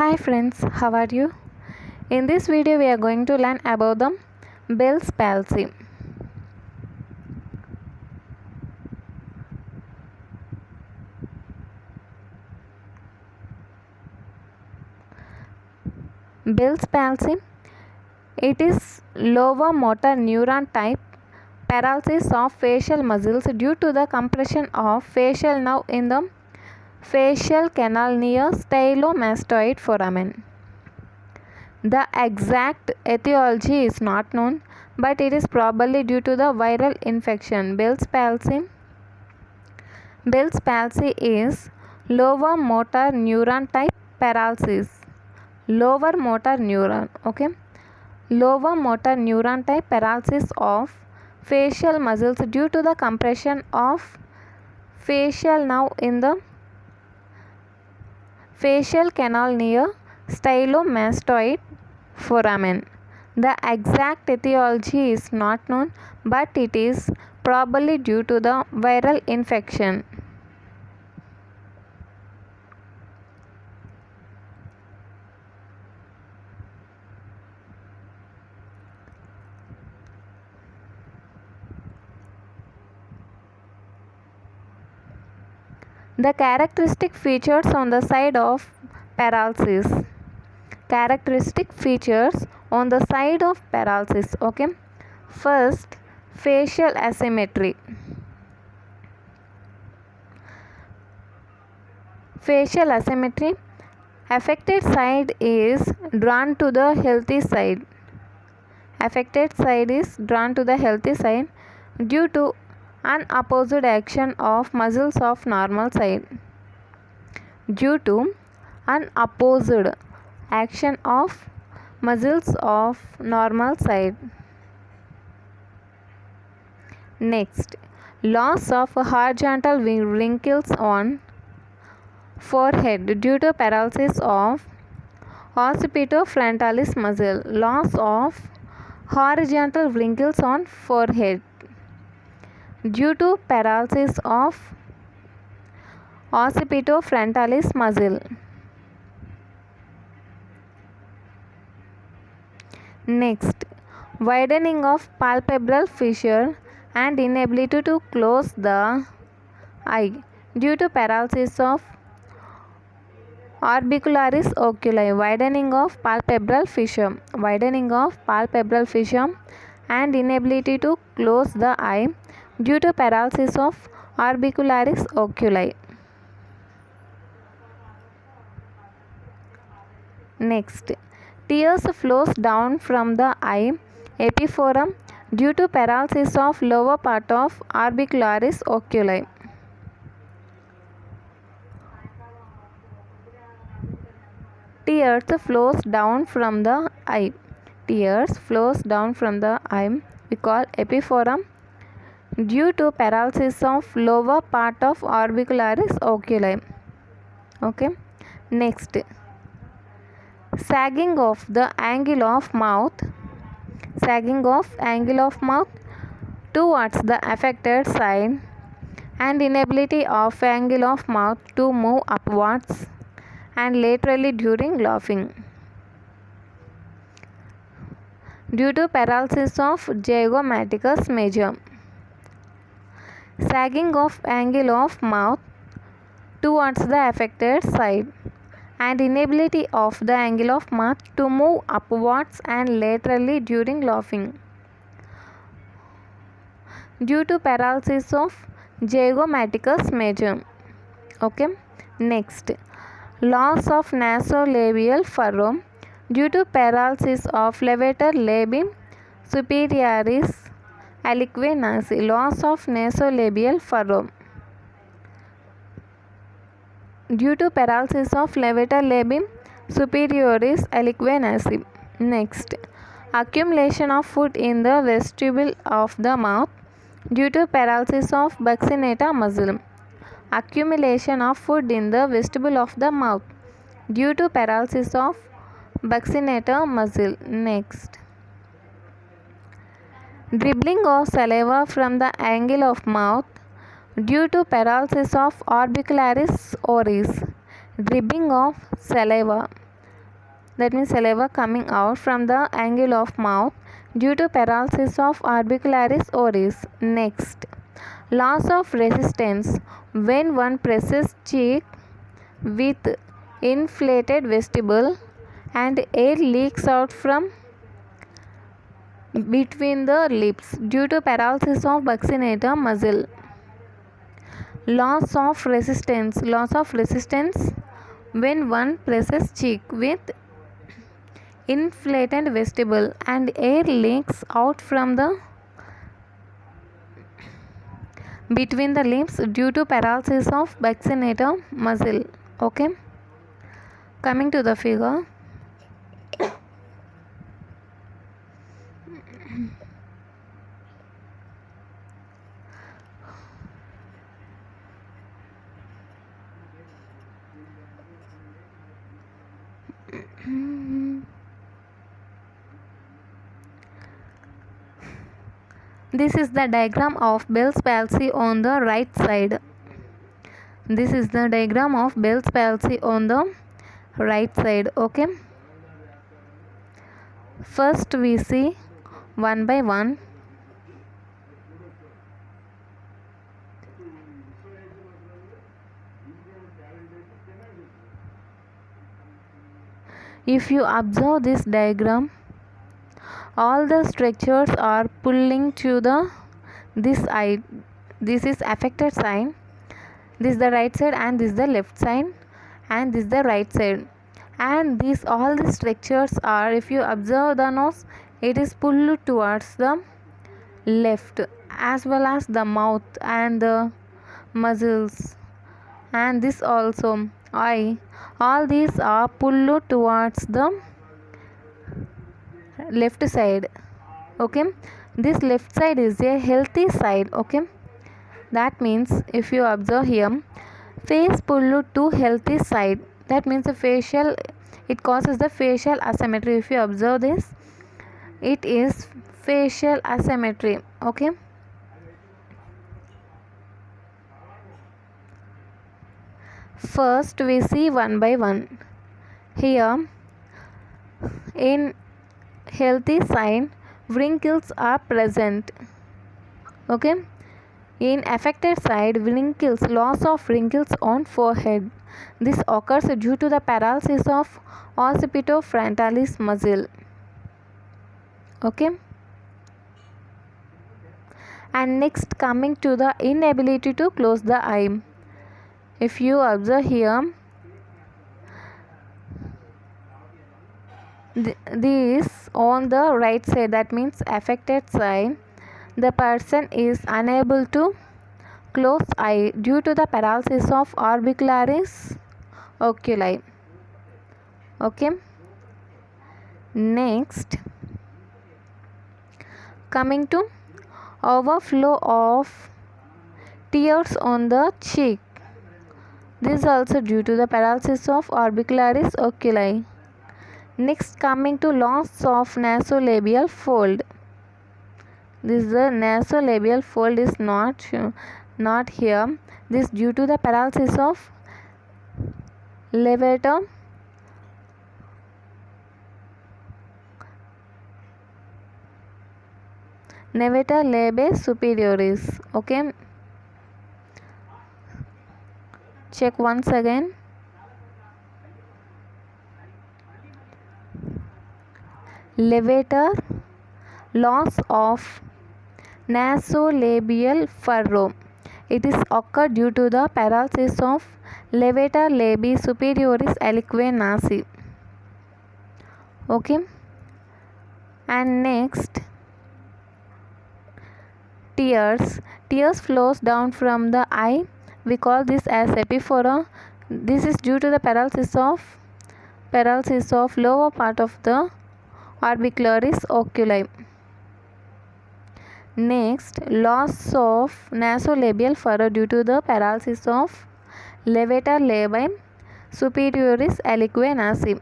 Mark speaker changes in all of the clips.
Speaker 1: Hi friends, how are you? In this video we are going to learn about the Bell's palsy. Bell's palsy, it is lower motor neuron type paralysis of facial muscles due to the compression of facial nerve in the facial canal near stylomastoid foramen. The exact etiology is not known, but it is probably due to the viral infection. Bell's palsy is lower motor neuron type paralysis. Lower motor neuron, okay? Lower motor neuron type paralysis of facial muscles due to the compression of facial nerve in the facial canal near stylomastoid foramen. The exact etiology is not known, but it is probably due to the viral infection. The characteristic features on the side of paralysis. Characteristic features on the side of paralysis, okay? First, facial asymmetry. Facial asymmetry. Affected side is drawn to the healthy side. Affected side is drawn to the healthy side due to unopposed action of muscles of normal side. Due to unopposed action of muscles of normal side. Next, loss of horizontal wrinkles on forehead due to paralysis of occipitofrontalis muscle. Loss of horizontal wrinkles on forehead due to paralysis of occipitofrontalis muscle. Next, widening of palpebral fissure and inability to close the eye due to paralysis of orbicularis oculi. Widening of palpebral fissure. Widening of palpebral fissure and inability to close the eye due to paralysis of orbicularis oculi. Next, tears flows down from the eye epiphorum due to paralysis of lower part of orbicularis oculi. Tears flows down from the eye. Tears flows down from the eye, we call epiphorum, due to paralysis of lower part of orbicularis oculi. Okay. Next, sagging of the angle of mouth. Sagging of angle of mouth towards the affected side and inability of angle of mouth to move upwards and laterally during laughing due to paralysis of zygomaticus major. Sagging of angle of mouth towards the affected side and inability of the angle of mouth to move upwards and laterally during laughing due to paralysis of zygomaticus major. Okay. Next, loss of nasolabial furrow due to paralysis of levator labii superioris aliquo nasi. Loss of nasolabial furrow due to paralysis of levator labii superioris aliquo nasi. Next, accumulation of food in the vestibule of the mouth due to paralysis of buccinata muscle. Accumulation of food in the vestibule of the mouth due to paralysis of buccinata muscle. Next, dribbling of saliva from the angle of mouth due to paralysis of orbicularis oris. Dribbling of saliva that means saliva coming out from the angle of mouth due to paralysis of orbicularis oris. Next, loss of resistance when one presses cheek with inflated vestibule and air leaks out from between the lips due to paralysis of buccinator muscle. Loss of resistance when one presses cheek with inflated vestibule and air leaks out from the between the lips due to paralysis of buccinator muscle. Okay, coming to the figure. This is the diagram of Bell's palsy on the right side. This is the diagram of Bell's palsy on the right side. Okay. First we see one by one. If you observe this diagram, all the structures are pulling to this side. This is affected side. This is the right side and this is the left side and this is the right side. And these all the structures are, if you observe the nose, it is pulled towards the left, as well as the mouth and the muscles, and this also eye. All these are pulled towards the left side. Okay, this left side is a healthy side. Okay, that means if you observe here, face pulled to healthy side, that means the facial, it causes the facial asymmetry. If you observe this, it is facial asymmetry. Okay, first we see one by one. Here in healthy side, wrinkles are present. Okay, in affected side, wrinkles, loss of wrinkles on forehead. This occurs due to the paralysis of occipitofrontalis muscle. Okay, and next coming to the inability to close the eye. If you observe here, this on the right side, that means affected side, the person is unable to close eye due to the paralysis of orbicularis oculi. Okay, next coming to overflow of tears on the cheek. This is also due to the paralysis of orbicularis oculi. Next coming to loss of nasolabial fold. This is the nasolabial fold is not here. This due to the paralysis of levator labial superioris. Okay, check once again. Levator, loss of nasolabial furrow. It is occurred due to the paralysis of levator labii superioris aliquot nasi. Okay, and next tears flows down from the eye. We call this as epiphora. This is due to the paralysis of lower part of the orbicularis oculi. Next, loss of nasolabial furrow due to the paralysis of levator labii superioris aliquot nasi.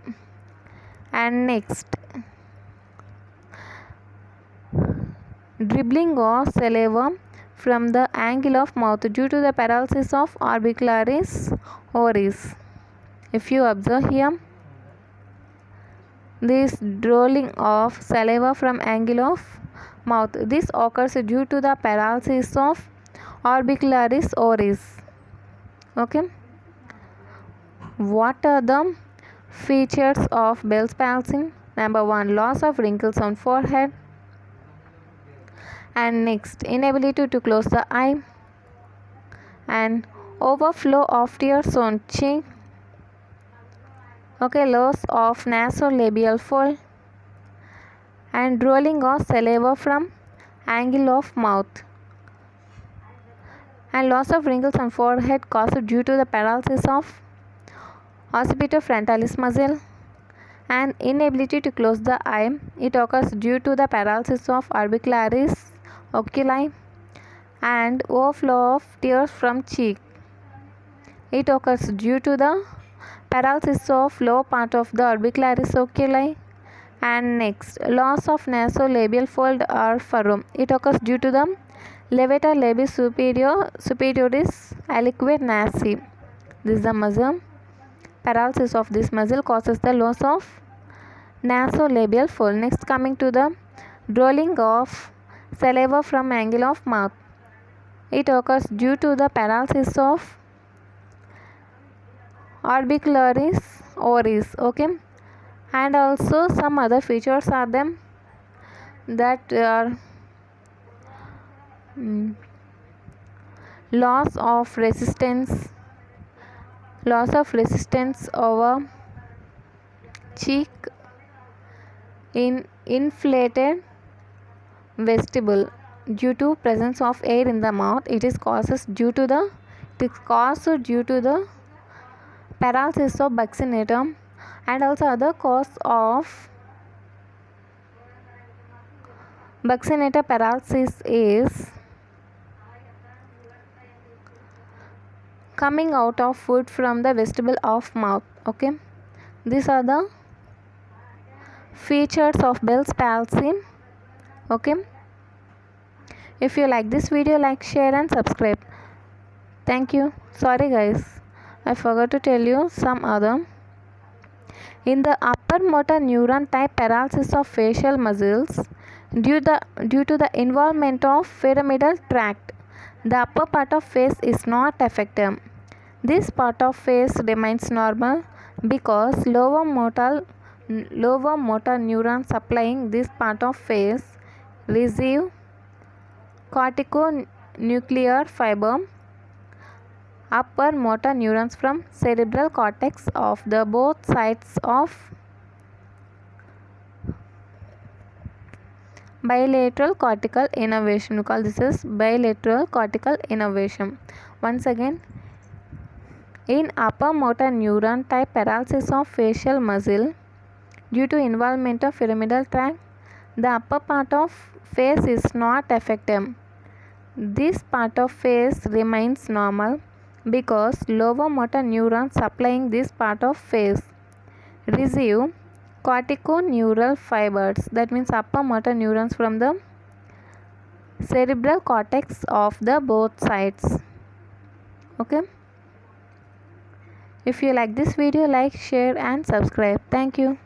Speaker 1: And next, dribbling of saliva from the angle of mouth due to the paralysis of orbicularis oris. If you observe here, this drooling of saliva from angle of mouth. This occurs due to the paralysis of orbicularis oris. Okay. What are the features of Bell's palsy? Number 1, loss of wrinkles on forehead. And next, inability to close the eye. And overflow of tears on cheek. Okay, loss of nasolabial fold. And drooling of saliva from angle of mouth. And loss of wrinkles on forehead caused due to the paralysis of occipitofrontalis muscle. And inability to close the eye, it occurs due to the paralysis of orbicularis oculi. And overflow of tears from cheek, it occurs due to the paralysis of lower part of the orbicularis oculi. And next, loss of nasolabial fold or furrow, it occurs due to the levator labis superioris aliquot nasi. This is the muscle. Paralysis of this muscle causes the loss of nasolabial fold. Next, coming to the drooling of saliva from angle of mouth, it occurs due to the paralysis of orbicularis oris. Okay. And also some other features are them, that are loss of resistance over cheek, in inflated vestibule due to presence of air in the mouth. It is caused due to the paralysis of buccinatum. And also other cause of buccinator paralysis is coming out of food from the vestibule of mouth. Okay, these are the features of Bell's palsy. Okay, if you like this video, like, share and subscribe. Thank you. Sorry guys, I forgot to tell you some other. In the upper motor neuron type paralysis of facial muscles due to the involvement of pyramidal tract, the upper part of face is not affected. This part of face remains normal because lower motor neurons supplying this part of face receive corticonuclear fiber upper motor neurons from cerebral cortex of the both sides of bilateral cortical innervation. We call this as bilateral cortical innervation. Once again, in upper motor neuron type paralysis of facial muscle due to involvement of pyramidal tract, the upper part of face is not affected. This part of face remains normal because lower motor neurons supplying this part of face receive corticoneural fibers, that means upper motor neurons from the cerebral cortex of the both sides. Okay, if you like this video, like, share and subscribe. Thank you.